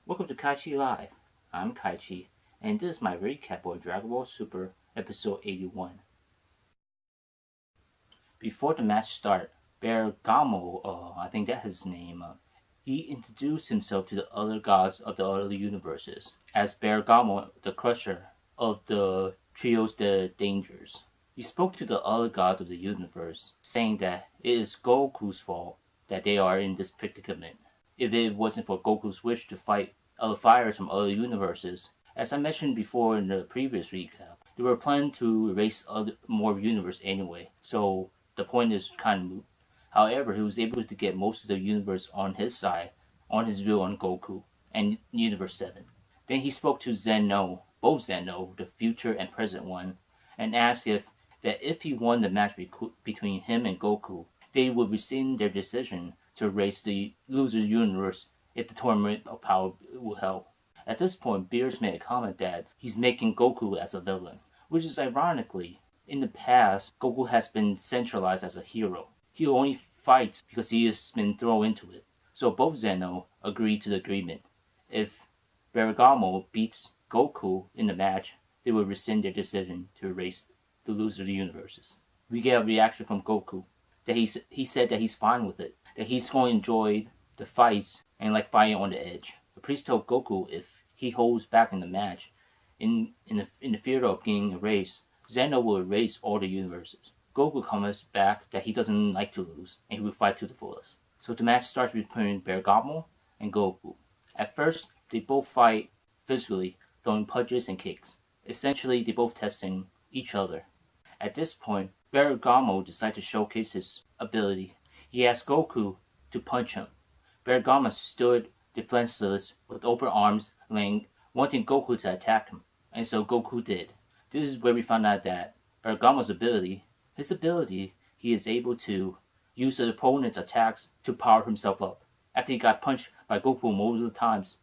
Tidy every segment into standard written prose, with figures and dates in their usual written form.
Welcome to KaiChi Live. I'm KaiChi, and this is my recap of Dragon Ball Super Episode 81. Before the match started, Bergamo, I think that's his name, he introduced himself to the other gods of the other universes as Bergamo, the Crusher of the Trios the Dangers. He spoke to the other gods of the universe, saying that it is Goku's fault that they are in this predicament. If it wasn't for Goku's wish to fight other fighters from other universes, as I mentioned before in the previous recap, they were planning to erase more universe anyway, so the point is kind of moot. However, he was able to get most of the universe on his side, on his view on Goku, and Universe 7. Then he spoke to Zeno, both Zeno, the future and present one, and asked if he won the match between him and Goku, they would rescind their decision to erase the loser's universe if the tournament of power will help. At this point, Beers made a comment that he's making Goku as a villain, which is ironically, in the past, Goku has been centralized as a hero. He only fights because he has been thrown into it. So both Zeno agreed to the agreement. If Bergamo beats Goku in the match, they will rescind their decision to erase the loser of the universes. We get a reaction from Goku that he said that he's fine with it, that he's going to enjoy the fights and like fighting on the edge. The priest told Goku if he holds back in the match, in the fear of getting erased, Zeno will erase all the universes. Goku comments back that he doesn't like to lose and he will fight to the fullest. So the match starts between Bergamo and Goku. At first, they both fight physically, throwing punches and kicks. Essentially, they both testing each other. At this point, Bergamo decided to showcase his ability. He asked Goku to punch him. Bergamo stood defenseless with open arms, wanting Goku to attack him, and so Goku did. This is where we found out that Bergamo's ability, he is able to use the opponent's attacks to power himself up. After he got punched by Goku multiple times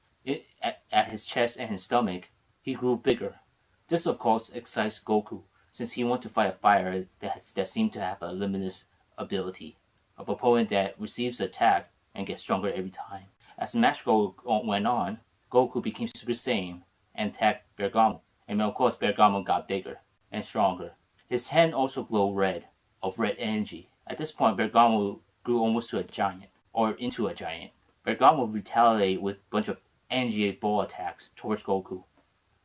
at his chest and his stomach, he grew bigger. This of course excites Goku, since he wants to fight a fighter that seems to have a limitless ability, of opponent that receives the attack and gets stronger every time. As the match went on, Goku became Super Saiyan and attacked Bergamo, and of course Bergamo got bigger and stronger. His hand also glowed red, of red energy. At this point, Bergamo grew almost to a giant, or into a giant. Bergamo retaliated with a bunch of energy ball attacks towards Goku.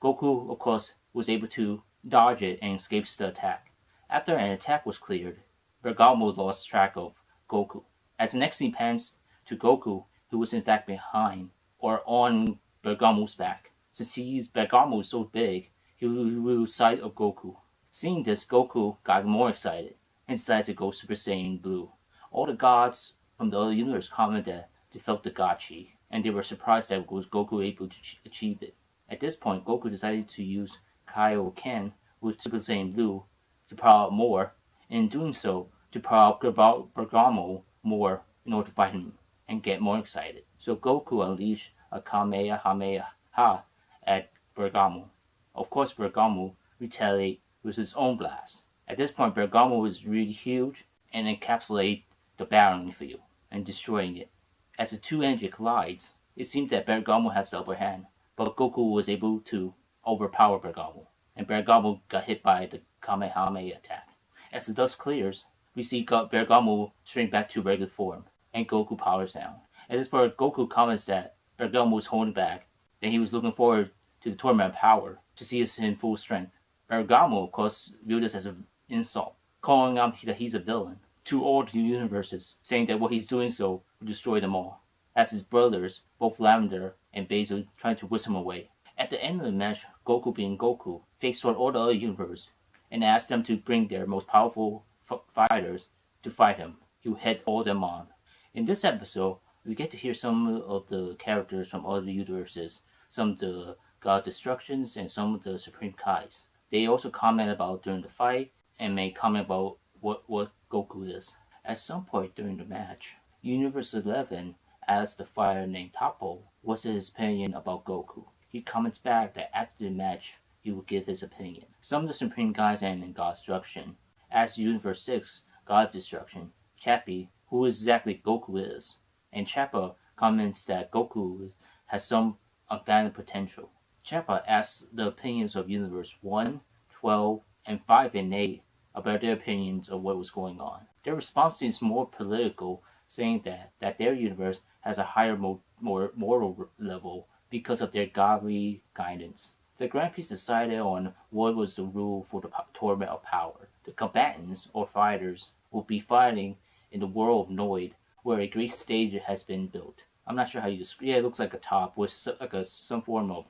Goku, of course, was able to dodge it and escapes the attack. After an attack was cleared, Bergamo lost track of Goku. As the next scene pans to Goku, who was in fact behind, or on Bergamo's back. Since Bergamo is so big, he will lose sight of Goku. Seeing this, Goku got more excited and decided to go Super Saiyan Blue. All the gods from the other universe commented that they felt the God Chi, and they were surprised that Goku able to achieve it. At this point, Goku decided to use Kaioken with Super Saiyan Blue to power up more, and in doing so, to power up Bergamo more in order to fight him and get more excited. So Goku unleashed a Kamehameha at Bergamo. Of course, Bergamo retaliated with his own blast. At this point, Bergamo was really huge and encapsulated the battling field and destroying it. As the two energies collides, it seems that Bergamo has the upper hand, but Goku was able to overpower Bergamo, and Bergamo got hit by the Kamehameha attack. As the dust clears, we see Bergamo shrink back to regular form, and Goku powers down. At this point, Goku comments that Bergamo was holding back, and he was looking forward to the tournament of power to see us in full strength. Bergamo, of course, viewed this as an insult, calling out that he's a villain to all the universes, saying that what he's doing so will destroy them all. As his brothers, both Lavender and Basil, trying to whisk him away. At the end of the match, Goku being Goku, faced toward all the other universes and asked them to bring their most powerful fighters to fight him. He would head all them on. In this episode, we get to hear some of the characters from other universes, some of the God Destructions and some of the Supreme Kais. They also comment about during the fight and may comment about what Goku is. At some point during the match, Universe 11 asked the fighter named Tapo what's his opinion about Goku. He comments back that after the match, he will give his opinion. Some of the Supreme Kais and God Destruction asked Universe 6, God Destruction, Chappie, who exactly Goku is. And Chappa comments that Goku has some unfounded potential. Chappa asks the opinions of Universe 1, 12, and 5 and 8 about their opinions of what was going on. Their response seems more political, saying that their universe has a higher more moral level because of their godly guidance. The Grand Prix decided on what was the rule for the Tournament of Power. The combatants, or fighters, will be fighting in the world of Noid, where a great stage has been built. I'm not sure how you describe it. Yeah, it looks like a top with some form of,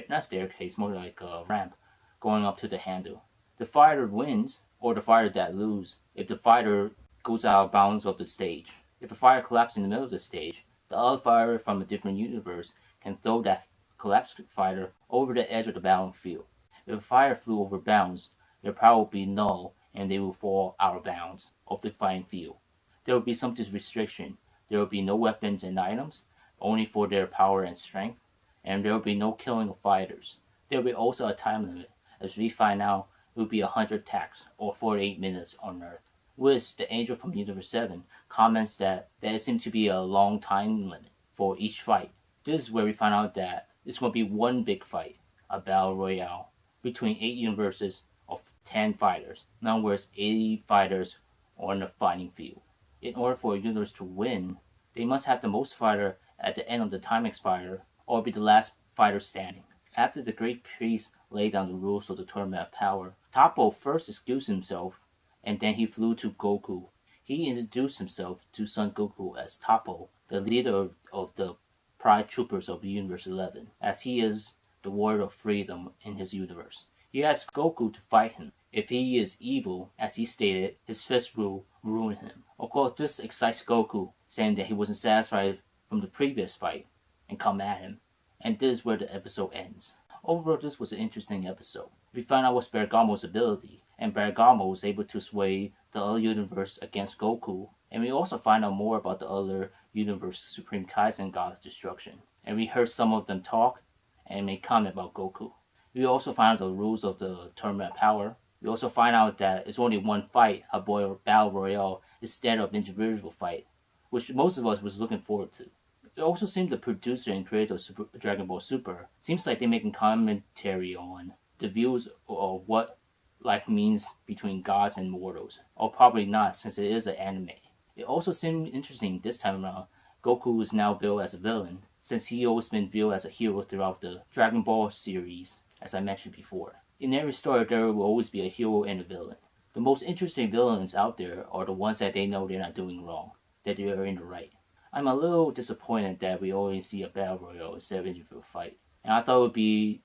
not staircase, more like a ramp going up to the handle. The fighter wins, or the fighter that loses, if the fighter goes out of bounds of the stage. If a fighter collapses in the middle of the stage, the other fighter from a different universe can throw that collapsed fighter over the edge of the battlefield. If a fighter flew over bounds, their power will be null and they will fall out of bounds of the fighting field. There will be some restriction. There will be no weapons and items, only for their power and strength, and there will be no killing of fighters. There will be also a time limit. As we find out, it will be 100 attacks, or 48 minutes on Earth. Wiz, the angel from Universe 7, comments that it seems to be a long time limit for each fight. This is where we find out that it's going to be one big fight, a battle royale, between 8 universes of 10 fighters. In other words, 80 fighters on the fighting field. In order for a universe to win, they must have the most fighter at the end of the time expire, or be the last fighter standing. After the great priest laid down the rules of the Tournament of Power, Toppo first excused himself, and then he flew to Goku. He introduced himself to Son Goku as Toppo, the leader of the Pride Troopers of Universe 11, as he is the warrior of freedom in his universe. He asked Goku to fight him. If he is evil, as he stated, his fist will ruin him. Of course, this excites Goku, saying that he wasn't satisfied from the previous fight, and come at him. And this is where the episode ends. Overall, this was an interesting episode. We found out what's Bergamo's ability, and Bergamo was able to sway the other universe against Goku. And we also find out more about the other universe Supreme Kaizen God's destruction. And we heard some of them talk and make comment about Goku. We also find out the rules of the Tournament of Power. We also find out that it's only one fight, a battle royale, instead of individual fight, which most of us was looking forward to. It also seemed the producer and creator of Dragon Ball Super seems like they're making commentary on the views of what life means between gods and mortals, or probably not, since it is an anime. It also seemed interesting this time around. Goku is now viewed as a villain, since he always been viewed as a hero throughout the Dragon Ball series, as I mentioned before. In every story, there will always be a hero and a villain. The most interesting villains out there are the ones that they know they're not doing wrong, that they are in the right. I'm a little disappointed that we only see a battle royale instead of an individual fight. And I thought it would be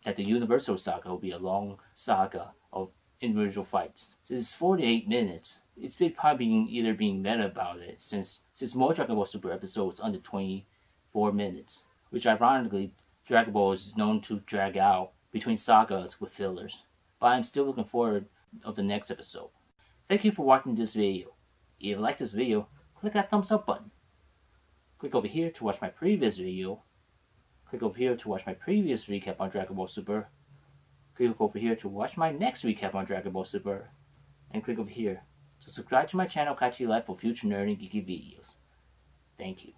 that the Universal Saga would be a long saga of individual fights. Since it's 48 minutes, it's probably either being meta about it, since more Dragon Ball Super episodes under 24 minutes, which ironically, Dragon Ball is known to drag out between sagas with fillers. But I'm still looking forward of the next episode. Thank you for watching this video. If you like this video, click that thumbs up button. Click over here to watch my previous video. Click over here to watch my previous recap on Dragon Ball Super. Click over here to watch my next recap on Dragon Ball Super. And click over here to subscribe to my channel KaiChi Life for future nerd and geeky videos. Thank you.